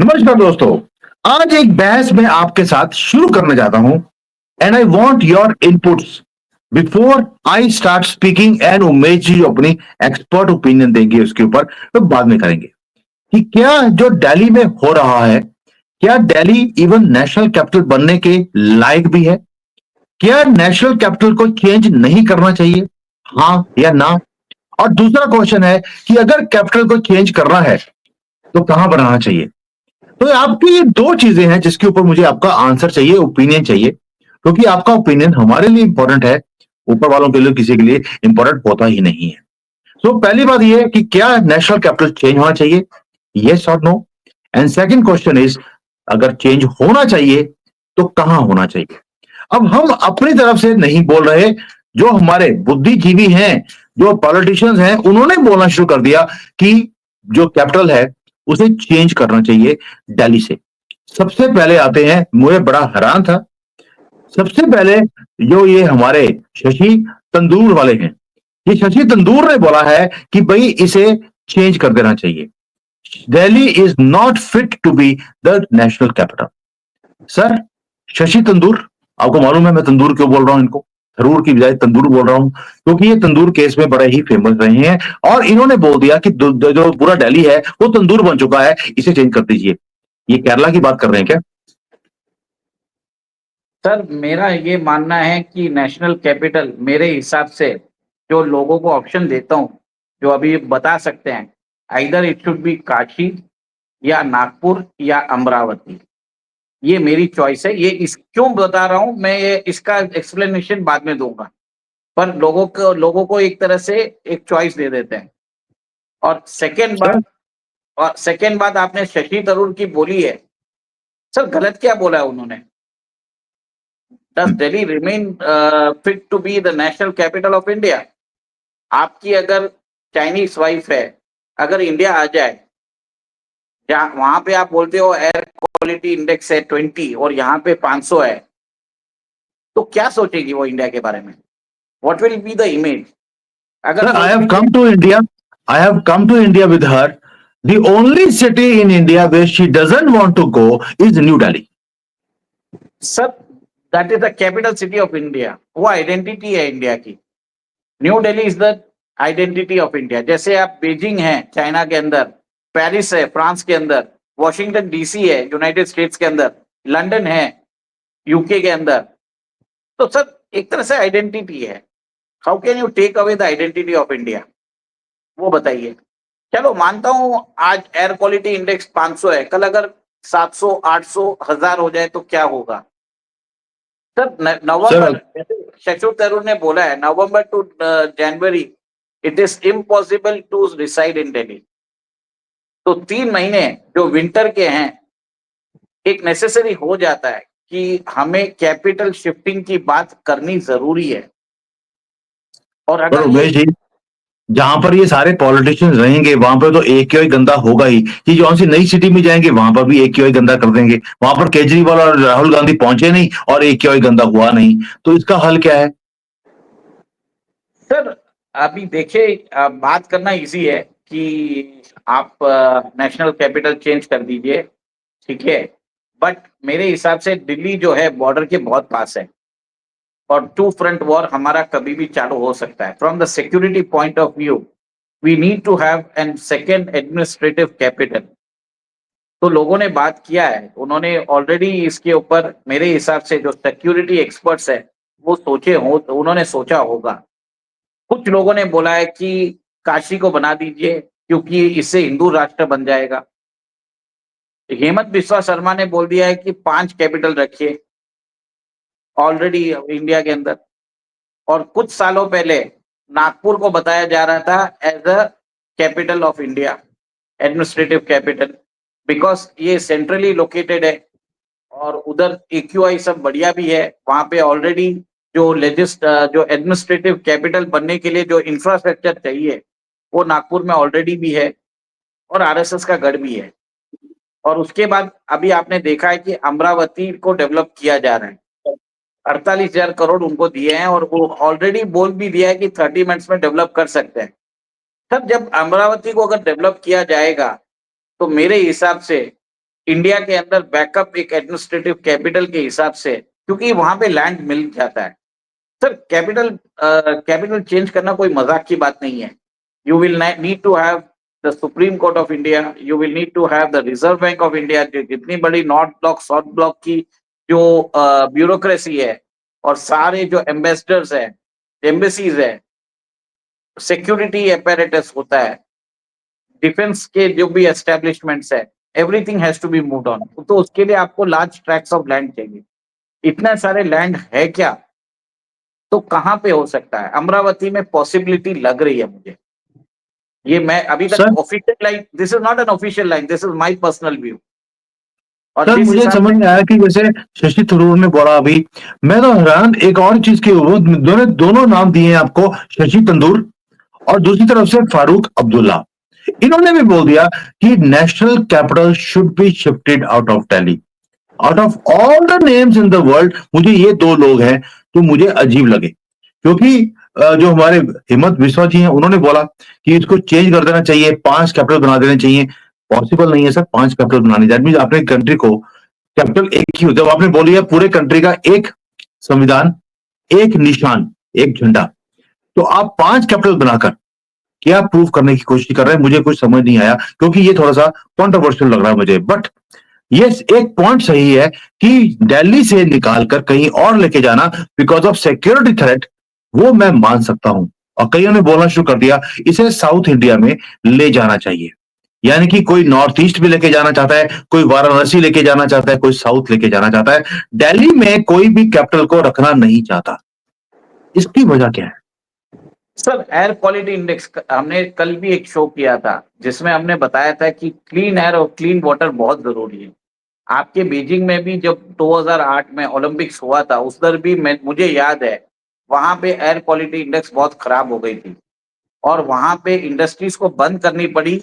नमस्कार दोस्तों। आज एक बहस मैं आपके साथ शुरू करने जाता हूं and I want your inputs before I start speaking. And Umesh ji अपनी एक्सपर्ट ओपिनियन देंगे उसके ऊपर, तो बाद में करेंगे कि क्या जो दिल्ली में हो रहा है, क्या दिल्ली इवन नेशनल कैपिटल बनने के लायक भी है? क्या नेशनल कैपिटल को चेंज नहीं करना चाहिए, हाँ या ना? और दूसरा क्वेश्चन है कि अगर कैपिटल को चेंज करना है तो कहां बनाना चाहिए? तो आपकी ये दो चीजें हैं जिसके ऊपर मुझे आपका आंसर चाहिए, ओपिनियन चाहिए, क्योंकि आपका ओपिनियन हमारे लिए इंपॉर्टेंट है, ऊपर वालों के लिए किसी के लिए इंपॉर्टेंट होता ही नहीं है। तो पहली बात ये है कि क्या नेशनल कैपिटल चेंज होना चाहिए, यस और no? And second question is, अगर चेंज होना चाहिए तो कहां होना चाहिए? अब हम अपनी तरफ से नहीं बोल रहे, जो हमारे बुद्धिजीवी हैं, जो पॉलिटिशियंस हैं, उन्होंने बोलना शुरू कर दिया कि जो कैपिटल है उसे चेंज करना चाहिए दिल्ली से। सबसे पहले आते हैं, मुझे बड़ा हैरान था, सबसे पहले जो ये हमारे शशि तंदूर वाले हैं, ये शशि तंदूर ने बोला है कि भाई इसे चेंज कर देना चाहिए। Delhi is not fit to be the national capital. Sir, Shashi Tharoor, आपको मालूम है मैं तंदूर क्यों बोल रहा हूं इनको, थरूर की बजाय तंदूर बोल रहा हूं, क्योंकि ये तंदूर केस में बड़े ही फेमस रहे हैं और इन्होंने बोल दिया कि जो पूरा दिल्ली है वो तंदूर बन चुका है, इसे चेंज कर दीजिए। ये केरला की बात कर रहे हैं क्या? सर, मेरा ये मानना है कि नेशनल कैपिटल मेरे हिसाब से जो लोगों को ऑप्शन देता हूँ, जो अभी बता सकते हैं, either it should be Kashi या नागपुर या अमरावती। ये मेरी चॉइस है। ये इस क्यों बता रहा हूँ मैं, ये इसका एक्सप्लेनेशन बाद में दूंगा। पर लोगों को एक तरह से एक चॉइस दे देते हैं। और सर, सेकेंड बात आपने शशि थरूर की बोली है। सर, गलत क्या बोला है उन्होंने? Does Delhi remain fit to be the national capital of India? आपकी अगर चाइनीज वाइफ है, अगर इंडिया आ जाए, जहाँ वहां पे आप बोलते हो एयर क्वालिटी इंडेक्स है 20 और यहाँ पे 500 है, तो क्या सोचेगी वो इंडिया के बारे में? What will be the image? अगर sir, I have सोचेगी। come to India. I have come to India with her. The only city in India where she doesn't want to go is New Delhi. Sir, that is the capital city of India. वो identity है India की। New Delhi is the identity of India. जैसे आप Beijing है China के अंदर, Paris है France के अंदर, वॉशिंगटन डीसी है यूनाइटेड स्टेट्स के अंदर, लंदन है यूके के अंदर। तो सर, एक तरह से आइडेंटिटी है। How can you take away the identity of India? वो बताइए। चलो मानता हूं आज एयर क्वालिटी इंडेक्स 500 है, कल अगर 700, 800, 1000 हो जाए तो क्या होगा? Sir, Sir, November, Shashi Tharoor ने बोला है, November to January it is impossible to reside in Delhi. तो 3 महीने जो विंटर के हैं, एक नेसेसरी हो जाता है कि हमें कैपिटल शिफ्टिंग की बात करनी जरूरी है। और पर अगर ये उमेश जी, जहां पर ये सारे पॉलिटिशियंस रहेंगे वहां पर तो एक क्यों ही गंदा होगा ही। ये जो सी नई सिटी में जाएंगे वहां पर भी एक क्यों ही गंदा कर देंगे। वहां पर केजरीवाल और राहुल गांधी पहुंचे नहीं और एक क्यों ही गंदा हुआ नहीं, तो इसका हल क्या है? सर, अभी देखिए, बात करना इजी है कि आप नेशनल कैपिटल चेंज कर दीजिए, ठीक है। बट मेरे हिसाब से दिल्ली जो है बॉर्डर के बहुत पास है और टू फ्रंट वॉर हमारा कभी भी चालू हो सकता है। From the security point of view, we need to have an second administrative capital. तो लोगों ने बात किया है, उन्होंने ऑलरेडी इसके ऊपर, मेरे हिसाब से जो सिक्योरिटी एक्सपर्ट्स है वो सोचे हो, तो उन्होंने सोचा होगा। कुछ लोगों ने बोला है कि काशी को बना दीजिए क्योंकि इससे हिंदू राष्ट्र बन जाएगा। हेमंत बिस्वा शर्मा ने बोल दिया है कि 5 कैपिटल रखिए ऑलरेडी इंडिया के अंदर। और कुछ सालों पहले नागपुर को बताया जा रहा था as a capital of India, administrative capital, because ये सेंट्रली लोकेटेड है और उधर एक्यूआई सब बढ़िया भी है। वहां पे ऑलरेडी जो एडमिनिस्ट्रेटिव कैपिटल बनने के लिए जो इंफ्रास्ट्रक्चर चाहिए वो नागपुर में ऑलरेडी भी है और आरएसएस का गढ़ भी है। और उसके बाद अभी आपने देखा है कि अमरावती को डेवलप किया जा रहा है। 48,000 करोड़ उनको दिए हैं और वो ऑलरेडी बोल भी दिया है कि 30 मिनट्स में डेवलप कर सकते हैं। तब जब अमरावती को अगर डेवलप किया जाएगा तो मेरे हिसाब से इंडिया के अंदर बैकअप एक एडमिनिस्ट्रेटिव कैपिटल के हिसाब से, क्योंकि वहां पे लैंड मिल जाता है। सर कैपिटल चेंज करना कोई मजाक की बात नहीं है। You will need to have the Supreme Court of India, you will need to have the Reserve Bank of India, जितनी बड़ी नॉर्थ ब्लॉक साउथ ब्लॉक की जो ब्यूरोक्रेसी है, और सारे जो एम्बेसडर्स है, एम्बेसीज है, सिक्योरिटी अपैरेटस होता है, डिफेंस के जो भी एस्टेब्लिशमेंट्स है, everything has to be moved on. तो उसके लिए आपको लार्ज ट्रैक्ट्स ऑफ लैंड चाहिए। इतने सारे लैंड है क्या? तो कहाँ पे हो सकता है? अमरावती में पॉसिबिलिटी लग रही है मुझे। ये मैं अभी तक sir official line, this is not an official line, this is my personal view. और सर जिस मुझे हिसाब समझ से में आया कि जैसे शशि थरूर ने बोला अभी, मैं तो हैरान एक और चीज की, वो दोनों नाम दिए हैं आपको, शशि तंदूर और दूसरी तरफ से फारूक अब्दुल्ला। इन्होंने भी बोल दिया कि national capital should be shifted out of Delhi. Out of all the names in the world मुझे ये दो लोग हैं जो मुझे अजीब लगे, क्योंकि जो हमारे हिम्मत बिस्वा जी हैं उन्होंने बोला कि इसको चेंज कर देना चाहिए, 5 कैपिटल बना देने चाहिए। पॉसिबल नहीं है सर 5 कैपिटल बनाने, दैट मींस अपने कंट्री को कैपिटल एक ही होता है। आपने बोली है पूरे कंट्री का एक संविधान, एक निशान, एक झंडा, तो आप 5 कैपिटल बनाकर क्या प्रूव करने की कोशिश कर रहे हैं, मुझे कुछ समझ नहीं आया, क्योंकि ये थोड़ा सा कॉन्ट्रोवर्शियल लग रहा है मुझे। बट यस, एक पॉइंट सही है कि दिल्ली से निकालकर कहीं और लेके जाना बिकॉज ऑफ सिक्योरिटी थ्रेट, वो मैं मान सकता हूं। और कईयों ने बोलना शुरू कर दिया इसे साउथ इंडिया में ले जाना चाहिए, यानी कि कोई नॉर्थ ईस्ट भी लेके जाना चाहता है, कोई वाराणसी लेके जाना चाहता है, कोई साउथ लेके जाना चाहता है, दिल्ली में कोई भी कैपिटल को रखना नहीं चाहता। इसकी वजह क्या है? सर एयर क्वालिटी इंडेक्स, हमने कल भी एक शो किया था जिसमें हमने बताया था कि क्लीन एयर और क्लीन वाटर बहुत जरूरी है। आपके बीजिंग में भी जब 2008 में ओलंपिक्स हुआ था, उस दर भी मुझे याद है वहां पे एयर क्वालिटी इंडेक्स बहुत खराब हो गई थी, और वहां पे इंडस्ट्रीज को बंद करनी पड़ी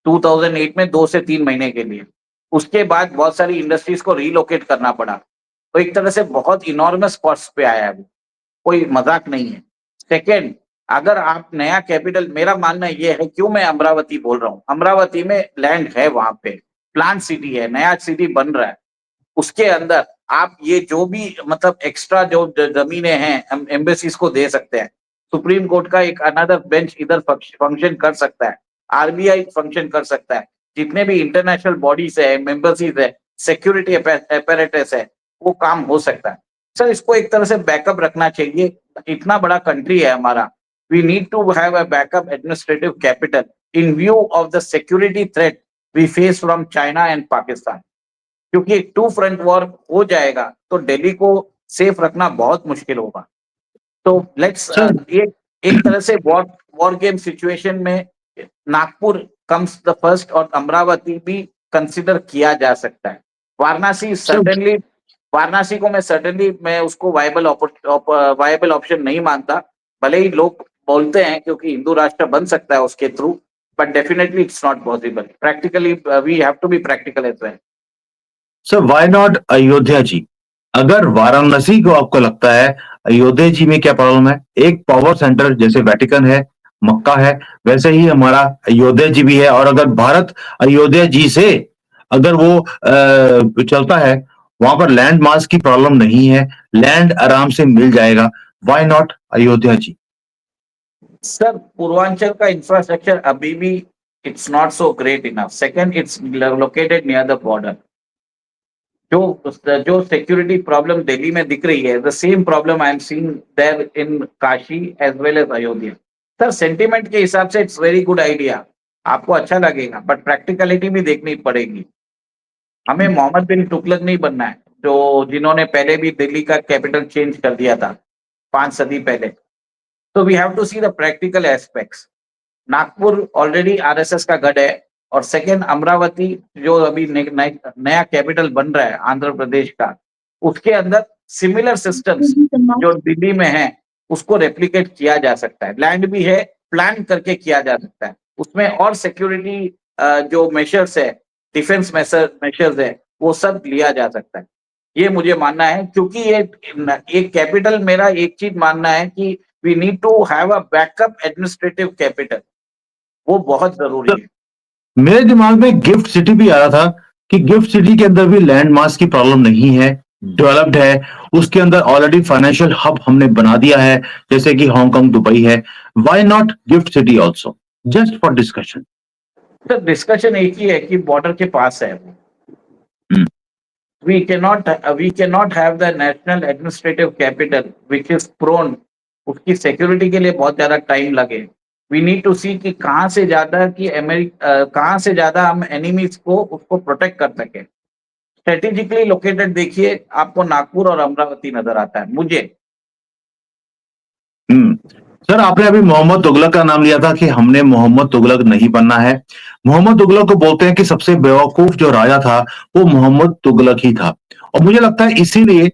2008 में 2 से 3 महीने के लिए। उसके बाद बहुत सारी इंडस्ट्रीज को रीलोकेट करना पड़ा। तो एक तरह से बहुत इनॉर्मस कॉस्ट पे आया है वो, कोई मजाक नहीं है। सेकेंड, अगर आप नया कैपिटल, मेरा मानना ये है, क्यों मैं अमरावती बोल रहा हूँ, अमरावती में लैंड है, वहां पे प्लांट सिटी है, नया सिटी बन रहा है, उसके अंदर आप ये जो भी मतलब एक्स्ट्रा जो जमीनें हैं एम्बेसीज को दे सकते हैं। सुप्रीम कोर्ट का एक अनदर बेंच इधर फंक्शन कर सकता है, आरबीआई फंक्शन कर सकता है, जितने भी इंटरनेशनल बॉडीज है, मेंबरसीज है, सिक्योरिटी अपैरेटस है, वो काम हो सकता है। सर इसको एक तरह से बैकअप रखना चाहिए। इतना बड़ा कंट्री है हमारा, we need to have a backup administrative capital in view of the security threat we face from China and Pakistan. क्योंकि एक 2 फ्रंट वॉर हो जाएगा तो दिल्ली को सेफ रखना बहुत मुश्किल होगा। तो लेट्स सर एक तरह से वॉर वॉर गेम सिचुएशन में नागपुर कम्स द फर्स्ट, और अमरावती भी कंसिडर किया जा सकता है। वाराणसी सर सर्टेनली, वाराणसी को मैं उसको वायबल ऑप्शन नहीं मानता। भले ही लोग बोलते हैं क्योंकि हिंदू राष्ट्र बन सकता है उसके through, but definitely it's not possible practically, we have to be practical as well. Sir why not Ayodhya ji? अगर वाराणसी को आपको लगता है, अयोध्या जी में क्या प्रॉब्लम है? एक पावर सेंटर जैसे वेटिकन है, मक्का है, वैसे ही हमारा अयोध्या जी भी है। और अगर भारत अयोध्या जी से अगर वो चलता है, वहां पर लैंड मास की प्रॉब्लम नहीं है, लैंड आराम से मिल जाएगा। Why not Ayodhya ji? Sir Purvanchal का इंफ्रास्ट्रक्चर अभी भी it's not so great enough. Second, it's located near the border. जो सिक्योरिटी प्रॉब्लम दिल्ली में दिख रही है, the same problem I am seeing there in Kashi as well as Ayodhya. Sir sentiment के हिसाब से इट्स वेरी गुड आइडिया, आपको अच्छा लगेगा, बट प्रैक्टिकलिटी भी देखनी पड़ेगी। हमें मोहम्मद बिन तुगलक नहीं बनना है, जो जिन्होंने पहले भी दिल्ली का कैपिटल चेंज कर दिया था 5 सदी पहले। तो we have to see the practical aspects. Nagpur already RSS का गढ़ है, और सेकेंड अमरावती जो अभी नया कैपिटल बन रहा है आंध्र प्रदेश का, उसके अंदर सिमिलर सिस्टम्स जो दिल्ली में है उसको रेप्लिकेट किया जा सकता है। लैंड भी है, प्लान करके किया जा सकता है उसमें, और सिक्योरिटी जो मेजर्स है, डिफेंस मेजर्स है, वो सब लिया जा सकता है। ये मुझे मानना है, क्योंकि ये एक कैपिटल, मेरा एक चीज मानना है कि we need to have a backup administrative capital, वो बहुत जरूरी है। मेरे दिमाग में गिफ्ट सिटी भी आ रहा था कि गिफ्ट सिटी के अंदर भी लैंड मास की प्रॉब्लम नहीं है, डेवलप्ड है, उसके अंदर ऑलरेडी फाइनेंशियल हब हमने बना दिया है, जैसे कि हांगकांग, दुबई है। Why not gift city also? Just for discussion. Sir discussion एक ही है कि बॉर्डर के पास है वो। We cannot have the national administrative capital which is prone, उसकी सिक्योरिटी के लिए बहुत ज्यादा टाइम लगे। वी नीड टू सी कि कहाँ से ज्यादा कि कहाँ से ज्यादा हम एनिमीज को उसको प्रोटेक्ट कर सके। स्ट्रेटेजिकली लोकेटेड देखिए, आपको नागपुर और अमरावती नजर आता है मुझे। सर, आपने अभी मोहम्मद तुगलक का नाम लिया था कि हमने मोहम्मद तुगलक नहीं बनना है। मोहम्मद तुगलक को बोलते हैं कि सबसे बेवकूफ जो राजा था वो मोहम्मद तुगलक ही था, और मुझे लगता है इसीलिए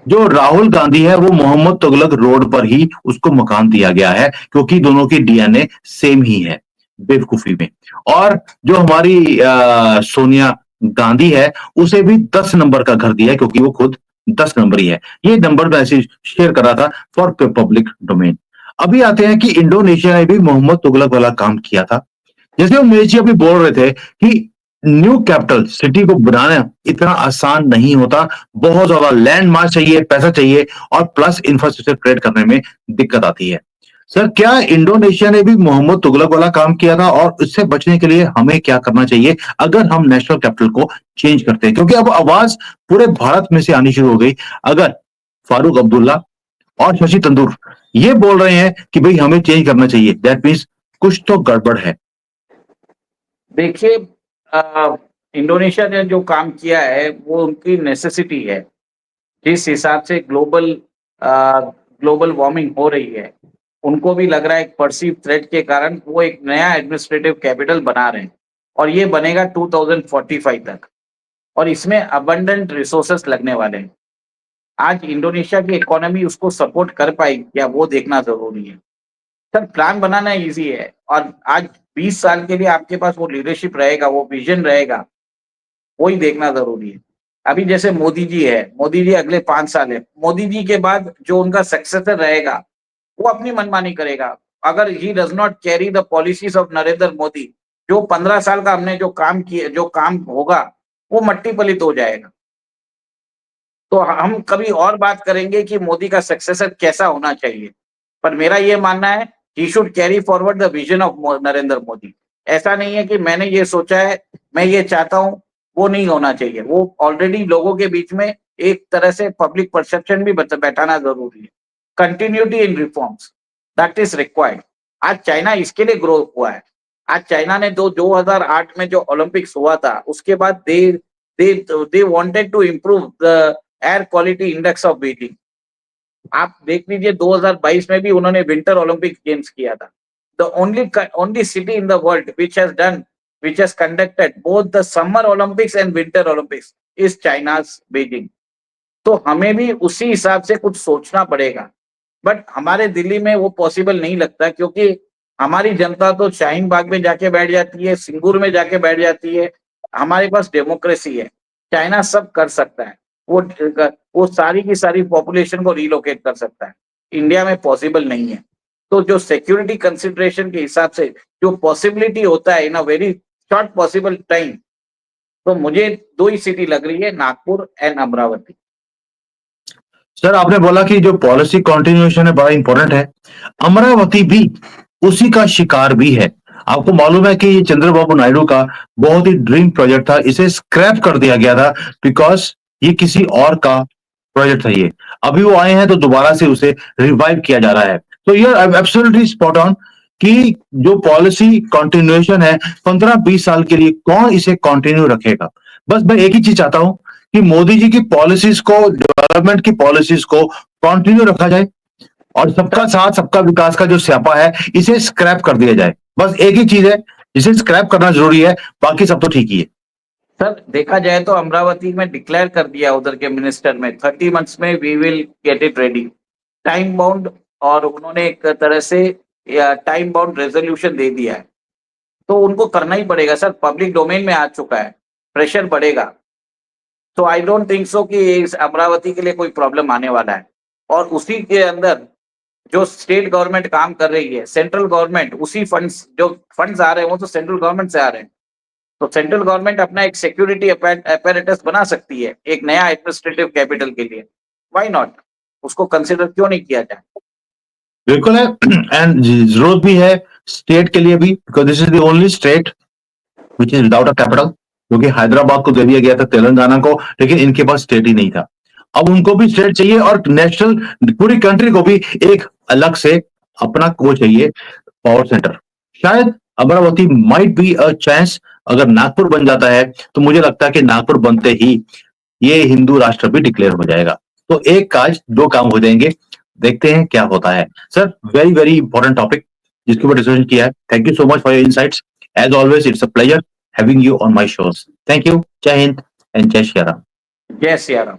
जो राहुल गांधी है वो मोहम्मद तुगलक रोड पर ही उसको मकान दिया गया है, क्योंकि दोनों की डीएनए सेम ही है बेवकूफी में। और जो हमारी सोनिया गांधी है, उसे भी 10 नंबर का घर दिया है, क्योंकि वो खुद 10 नंबर ही है। ये नंबर मैं ऐसे शेयर कर रहा था फॉर पब्लिक डोमेन। अभी आते हैं कि इंडोनेशिया ने भी मोहम्मद तुगलक वाला काम किया था। जैसे उमेश जी अभी बोल रहे थे कि न्यू कैपिटल सिटी को बनाना इतना आसान नहीं होता, बहुत ज्यादा लैंड मास चाहिए, पैसा चाहिए, और प्लस इंफ्रास्ट्रक्चर क्रिएट करने में दिक्कत आती है। सर, क्या इंडोनेशिया ने भी मोहम्मद तुगलक वाला काम किया था, और इससे बचने के लिए हमें क्या करना चाहिए अगर हम नेशनल कैपिटल को चेंज करते हैं? क्योंकि अब आवाज पूरे भारत में से आनी शुरू हो गई। अगर फारूक अब्दुल्ला और शशि तंदूर ये बोल रहे हैं कि भाई हमें चेंज करना चाहिए, दैट मीन्स कुछ तो गड़बड़ है। देखिए, इंडोनेशिया ने जो काम किया है वो उनकी नेसेसिटी है। जिस हिसाब से ग्लोबल वार्मिंग हो रही है, उनको भी लग रहा है एक परसीव थ्रेट के कारण वो एक नया एडमिनिस्ट्रेटिव कैपिटल बना रहे हैं, और ये बनेगा 2045 तक, और इसमें अबंडेंट रिसोर्सेस लगने वाले हैं। आज इंडोनेशिया की इकोनॉमी उसको सपोर्ट कर पाएगी क्या, वो देखना जरूरी है। सर प्लान बनाना इजी है, और आज 20 साल के लिए आपके पास वो लीडरशिप रहेगा, वो विजन रहेगा, वही देखना जरूरी है। अभी जैसे मोदी जी है, मोदी जी अगले 5 साल है, मोदी जी के बाद जो उनका सक्सेसर रहेगा वो अपनी मनमानी करेगा। अगर he does not carry the policies of Narendra Modi, जो 15 साल का हमने जो काम किए, जो काम होगा वो मट्टी पलित हो जाएगा। तो हम कभी और बात करेंगे कि मोदी का सक्सेसर कैसा होना चाहिए, पर मेरा ये मानना है he should carry forward the vision of Narendra Modi. ऐसा नहीं है कि मैंने ये सोचा है, मैं ये चाहता हूं, वो नहीं होना चाहिए। वो ऑलरेडी लोगों के बीच में एक तरह से पब्लिक परसेप्शन भी बैठाना जरूरी है। Continuity in reforms, that is required. आज चाइना इसके लिए ग्रो हुआ है। आज चाइना ने 2008 में जो ओलंपिक्स हुआ था, उसके बाद they wanted to improve the air quality index of Beijing. आप देख लीजिए 2022 में भी उन्होंने विंटर ओलंपिक गेम्स किया था। The only city in the world which has conducted both the summer Olympics and winter Olympics is China's Beijing। तो हमें भी उसी हिसाब से कुछ सोचना पड़ेगा, बट हमारे दिल्ली में वो पॉसिबल नहीं लगता, क्योंकि हमारी जनता तो शाहीन बाग में जाके बैठ जाती है, सिंगूर में जाके बैठ जाती है। हमारे पास डेमोक्रेसी है। चाइना सब कर सकता है, वो सारी की सारी पॉपुलेशन को रिलोकेट कर सकता है। इंडिया में पॉसिबल नहीं है। तो जो सिक्योरिटी कंसिडरेशन के हिसाब से जो पॉसिबिलिटी होता है in a very short possible time, तो मुझे दो ही सिटी लग रही है, नागपुर एंड अमरावती। सर, आपने बोला कि जो पॉलिसी कंटिन्यूएशन है बड़ा इंपॉर्टेंट है। अमरावती भी उसी का शिकार भी है। आपको मालूम है कि ये चंद्रबाबू नायडू का बहुत ही ड्रीम प्रोजेक्ट था, इसे स्क्रैप कर दिया गया था बिकॉज ये किसी और का प्रोजेक्ट था। ये अभी वो आए हैं तो दोबारा से उसे रिवाइव किया जा रहा है। तो ये एब्सोल्युटली स्पॉट ऑन कि जो पॉलिसी कंटिन्यूएशन है 15-20 साल के लिए, कौन इसे कंटिन्यू रखेगा? बस मैं एक ही चीज चाहता हूं कि मोदी जी की पॉलिसीज को, डेवलपमेंट की पॉलिसीज को कंटिन्यू रखा जाए, और सबका साथ सबका विकास का जो स्यापा है इसे स्क्रैप कर दिया जाए। बस एक ही चीज है जिसे स्क्रैप करना जरूरी है, बाकी सब तो ठीक ही है। सर देखा जाए तो अमरावती में डिक्लेयर कर दिया उधर के मिनिस्टर में 30 मंथ्स में we will get it ready, time bound. और उन्होंने एक तरह से टाइम बाउंड रेजोल्यूशन दे दिया है, तो उनको करना ही पड़ेगा सर। पब्लिक डोमेन में आ चुका है, प्रेशर बढ़ेगा। तो आई डोंट थिंक सो कि इस अमरावती के लिए कोई प्रॉब्लम आने वाला है। और उसी के अंदर जो स्टेट गवर्नमेंट काम कर रही है, सेंट्रल गवर्नमेंट उसी फंड्स, जो फंड्स आ रहे हैं वो तो सेंट्रल गवर्नमेंट से आ रहे हैं। तो सेंट्रल गवर्नमेंट अपना एक सिक्योरिटी अपैरेटस बना सकती है एक नया एडमिनिस्ट्रेटिव कैपिटल के लिए, व्हाई नॉट, उसको कंसिडर क्यों नहीं किया जाए? बिल्कुल है। एंड जरूरत भी है स्टेट के लिए भी, because this is the only state which is without a capital, क्योंकि हैदराबाद को दे दिया गया था तेलंगाना को, लेकिन इनके पास स्टेट ही नहीं था। अब उनको भी स्टेट चाहिए और नेशनल पूरी कंट्री को भी एक अलग से अपना को चाहिए पावर सेंटर। शायद Amravati might be a chance, अगर नागपुर बन जाता है तो मुझे लगता है कि नागपुर बनते ही ये हिंदू राष्ट्र भी डिक्लेयर हो जाएगा। तो एक काज दो काम हो जाएंगे, देखते हैं क्या होता है। Sir, very very important topic जिसके ऊपर डिस्कशन किया है। Thank you so much for your insights. As always it's a pleasure having you on my shows. Thank you. Jai Hind and जय श्री राम। जय सिया राम।